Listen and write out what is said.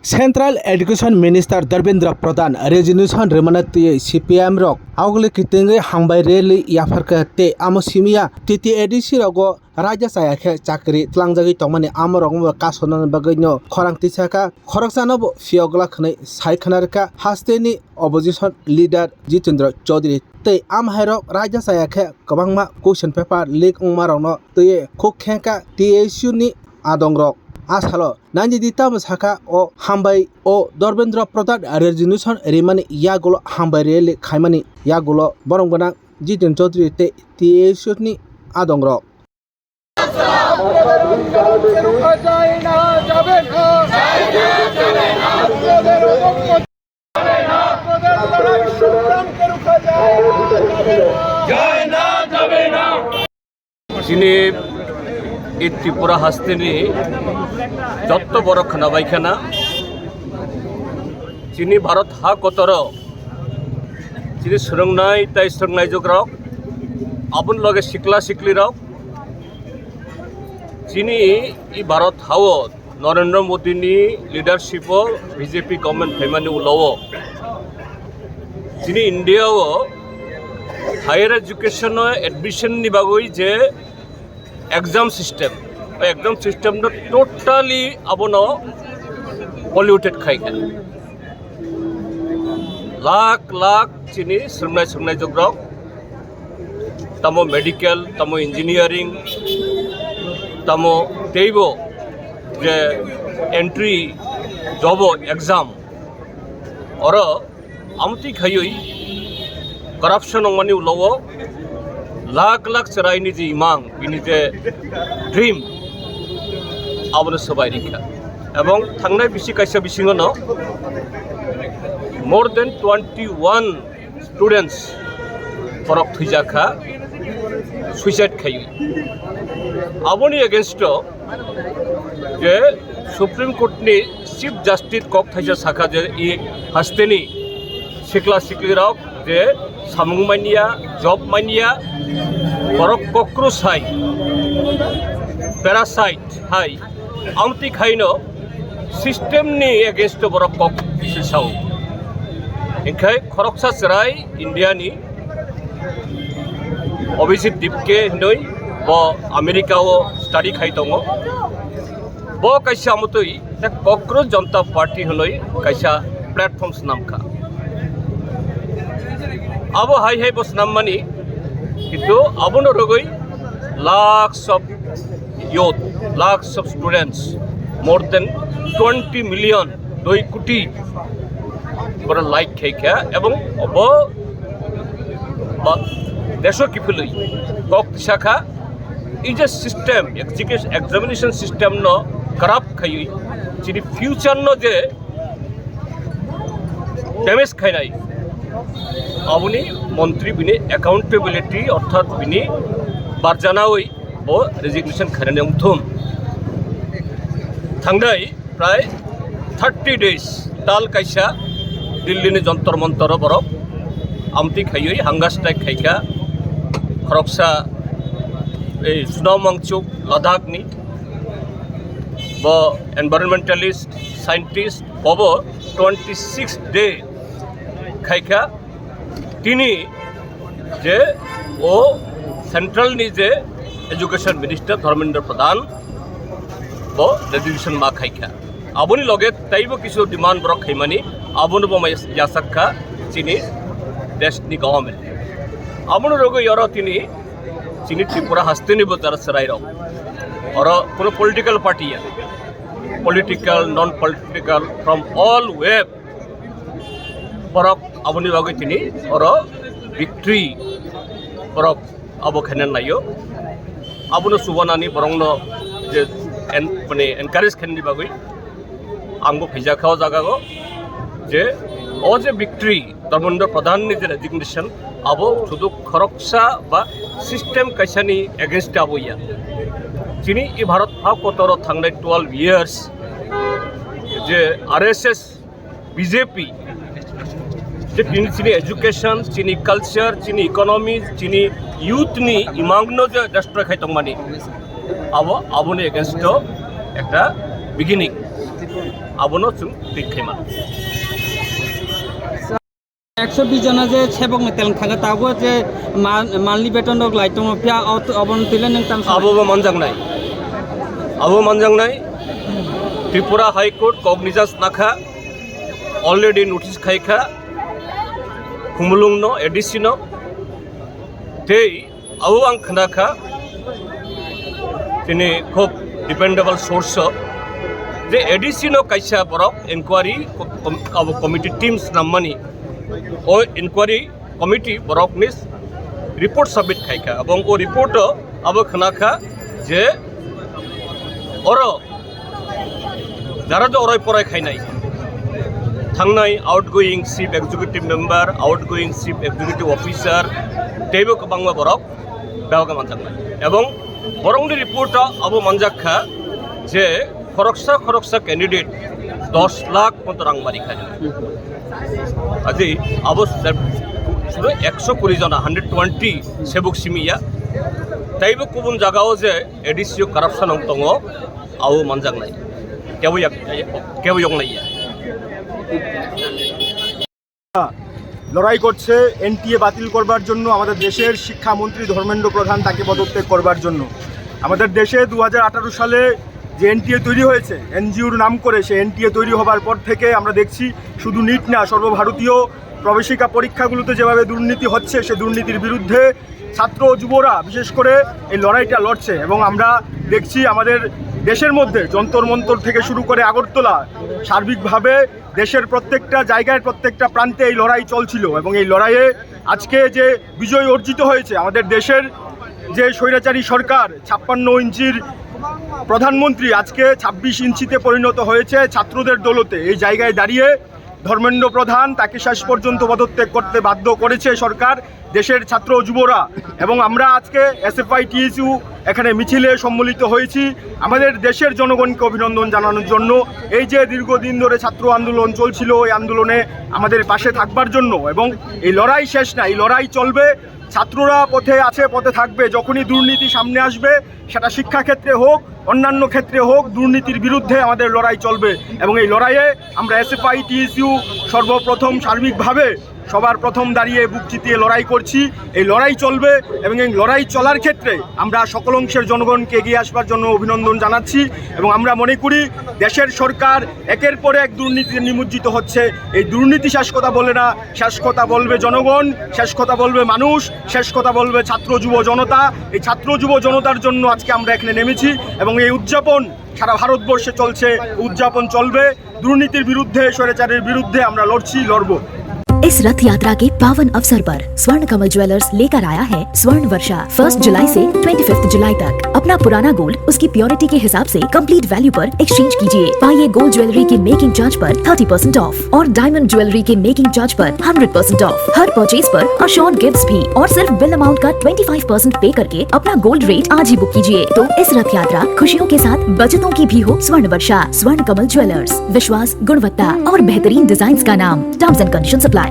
central education minister Dharmendra Pradhan resignation रेमानती CPM रक आवगले कितेंगे हांबाय रेली याफरके ते आमसिमिया TTADC रगो राज्य सायाखे चाकरी तलांगजागि तंमानि आमरंग कासनन बगैनो खरांगति साका खरकसानब फियगला खनै सायखनारका हास्तेनि अपोजिशन लीडर जितेंद्र चौधरी ते आमहायरक राज्य सायाखे गोबांमा क्वेश्चन पेपर लीक उमारनो ते खुखेका टीएसयू नि आदंग्रक आसालो नांजिदिता मसाका ओ हांबाय ओ धर्मेंद्र प्रधान रेजिग्नेशन रेमानि यागुलो हांबाय रेली खायमानि यागुलो बरंगना जितेंद्र चौधरी ते टीएसयू नि आदंग्रक त्रिपुरा हास्तेनि जत्त बड़ खाना बायखाना चिनी भारत हा कतर चिनी सोलोंनाय ताय सोलोंनाय जग्राव आबुन लगे सिक्ला सिक्ली राव चिनी इ भारत हाव नरेंद्र मोदी नि लीडरशिप बीजेपी गवर्नमेंट फैमानि उलाव चिनी इंडिया हायर एजुकेशन एडमिशन नि बागै जे एग्जाम सिस्टम नो टोटाली abono polluted खायगा लाख चिनी सोलोंनाय जग्राव तमो मेडिकल तमो इंजीनियरिंग तमो तेइबो जे एंट्री जॉब एग्जाम और आमती खायई करप्शन अंगमानि उलाव लाख चराइनि जे इमांग बिनि जे ड्रीम आबनो सबायरिखा एवं थांनाय बिसि कायसा बिसिङनो मोर देन 21 स्टूडेंट्स फरक थैजाखा सुइसाइड खायु आबोनि एगेंस्ट जे सुप्रीम कोर्ट नि चीफ जस्टिस कक थैजा साखा जे इ हास्तेनि सिक्ला सिक्लिराव जे सामुं मानिया जब मानिया बरक कक्रोच हाय पैरासाइट हाय आमती खायनो सिस्टेम नि एगेंस्ट बरक कक सिसाव इनखाय खरकसा चराय इंडिया नि अभिजित दीपके हिनय ब अमेरिका स्टाडी खाय दङ ब कायसा मतै कक्रोच जनता पार्टी हनय कायसा प्लेटफॉर्म्स नामखा अब हाय बस नाममानि किंतु आबोनो रगै lakhs of youth, lakhs of students, more than 20 million 2 कोटी बड़ा लाइक खायखा एवं अब देशो किफुलै कक शाखा is a system education examination system नो करप्ट खायि चिनि फ्यूचर नो जे डैमेज खायनाय आबुनि मंत्री बिनि एकाउंटेबिलिटी अर्थात बिनि बारजानावै ब रेजिग्नेशन खायनाय उथुम थांनाय प्राय 30 days ताल कायसा दिल्ली नि जंतर मंतर बरफ आमती खायि हांगा स्ट्राइक खायखा खरकसा ए सुनामंगचुक लद्दाख नि ब एनवायरनमेंटलिस्ट साइंटिस्ट बब 26 day खायखा तिनी जे ओ सेंट्रल नि जे एजुकेशन मिनिस्टर धर्मेंद्र प्रधान ब रेजिग्नेशन मा खायखा आबोनि लगे ताइबो किछु डिमांड बरक खायमानि आबोनो बम यासखा चिनी देशनि गवर्नमेंट आबोनो रगो यरो तिनी चिनी त्रिपुरा हास्तेनि बजार सरायरो और कोनो political party political non political from all web बरक आबोनि बागै तिनी और विक्ट्री बरक आबो खायना नायो आबोनो सुबानानि बरंनो जे माने एनकारेज खायनानि बागै आंबो फैजाखाव जागागो जे ओ जे विक्ट्री धर्मेंद्र प्रधान नि जे रेजिग्नेशन आबो शुद्ध खरकसा बा सिस्टम कायसानि एगेंस्ट आबोया चिनी इ भारत हा कतर थांनाय 12 years जे आरएसएस बीजेपी जे चिनी एजुकेशन चिनी कल्चर चिनी इकोनॉमी चिनी यूथ नि इमांगनो जे डिस्ट्रय खाय तंमानि आबो आबोनि एगेंस्ट एकटा बिगिनिंग abono chung tikhaima 120 जना जे सेबक तेल थांगा ताबो जे मानलि बेतन दक लाइटम फिया अबन तिले नों ताम abo manjangnai Tripura High Court cognizance nakha already notice khaika kumulungno additional tei abo ang khnaka tini khop dependable source je additional kaisa borok inquiry abo committee teams namani o inquiry committee borok nis report submit khaika abong o report abo khnaka je oro jara jo oroi porai khainai thangnai outgoing chief executive member outgoing chief executive officer tebo kabangma borok baga manjaknai ebong borongni report abo manjakha je khoroksa candidate 10 lakh মতো রাং মারি খায় আজি abo শুধু 120 জনা 120 সেবক সিমিয়া তাইবো কুবুন জাগাও যে এডিসিও corruption অংতঙ্গ আও মানজাংনাই কেউ ইয়ংনাইয়া লড়াই করছে এনটিএ বাতিল করবার জন্য আমাদের দেশের শিক্ষামন্ত্রী ধর্মেন্দ্র প্রধান তাকে পদত্যাগ করবার জন্য আমাদের দেশে 2018 সালে যে এনটিএ তৈরি হয়েছে এনজিওর নাম করে সে এনটিএ তৈরি হবার পর থেকে আমরা দেখছি শুধু নিট না সর্বভারতীয় প্রবেশিকা পরীক্ষাগুলোতে যেভাবে দুর্নীতি হচ্ছে সে দুর্নীতির বিরুদ্ধে ছাত্র ও যুবরা বিশেষ করে এই লড়াইটা লড়ছে এবং আমরা দেখছি আমাদের দেশের মধ্যে যন্তর মন্তর থেকে শুরু করে আগরতলা সার্বিকভাবে দেশের প্রত্যেকটা জায়গায় প্রত্যেকটা প্রান্তে এই লড়াই চলছিল এবং এই লড়াইয়ে আজকে যে বিজয় অর্জিত হয়েছে আমাদের দেশের যে স্বৈরাচারী সরকার 56 ইঞ্চির প্রধানমন্ত্রী আজকে 26 ইঞ্চিতে পরিণত হয়েছে ছাত্রদের দৌলতে এই জায়গায় দাঁড়িয়ে ধর্মেন্দ্র প্রধান তাকে শেষ পর্যন্ত পদত্যাগ করতে বাধ্য করেছে সরকার দেশের ছাত্র যুবরা এবং আমরা আজকে এসএফআই টিএসইউ এখানে মিছিলে সম্মিলিত হয়েছি আমাদের দেশের জনগণকে অভিনন্দন জানানোর জন্য এই যে দীর্ঘদিন ধরে ছাত্র আন্দোলন চলছিল এই আন্দোলনে আমাদের পাশে থাকবার জন্য এবং এই লড়াই শেষ না এই লড়াই চলবে ছাত্ররা পথে আছে পথে থাকবে যখনই দুর্নীতি সামনে আসবে সেটা শিক্ষাক্ষেত্রে হোক অন্যান্য ক্ষেত্রে হোক দুর্নীতির বিরুদ্ধে আমাদের লড়াই চলবে এবং এই লড়াইয়ে আমরা এসএফআই টিএসইউ সর্বপ্রথম সার্বিকভাবে সবার প্রথম দাঁড়িয়ে বুক চিতিয়ে লড়াই করছি এই লড়াই চলবে এবং এই লড়াই চলার ক্ষেত্রে আমরা সকল অংশের জনগণকে এগিয়ে আসবার জন্য অভিনন্দন জানাচ্ছি এবং আমরা মনে করি দেশের সরকার একের পর এক দুর্নীতিতে নিমজ্জিত হচ্ছে এই দুর্নীতি শেষ কথা বলে না শেষ কথা বলবে জনগণ শেষ কথা বলবে মানুষ শেষ কথা বলবে ছাত্র যুব জনতা এই ছাত্র যুব জনতার জন্য আজকে আমরা এখানে নেমেছি এবং এই উদযাপন সারা ভারতবর্ষে চলছে উদযাপন চলবে দুর্নীতির বিরুদ্ধে স্বৈরাচারের বিরুদ্ধে আমরা লড়বো इस रथ यात्रा के पावन अवसर पर स्वर्ण कमल ज्वेलर्स लेकर आया है स्वर्ण वर्षा 1 जुलाई से 25 जुलाई तक अपना पुराना गोल्ड उसकी प्योरिटी के हिसाब से कंप्लीट वैल्यू पर एक्सचेंज कीजिए पाइए गोल्ड ज्वेलरी के मेकिंग चार्ज पर 30% ऑफ और डायमंड ज्वेलरी के मेकिंग चार्ज पर 100% ऑफ हर परचेज पर अशोर्ड गिफ्ट्स भी और सिर्फ बिल अमाउंट का 25% पे करके अपना गोल्ड रेट आज ही बुक कीजिए तो इस रथ यात्रा खुशियों के साथ बचतों की भी हो स्वर्ण वर्षा स्वर्ण कमल ज्वेलर्स विश्वास गुणवत्ता और बेहतरीन डिजाइन का नाम टर्म्स एंड कंडीशंस अप्लाई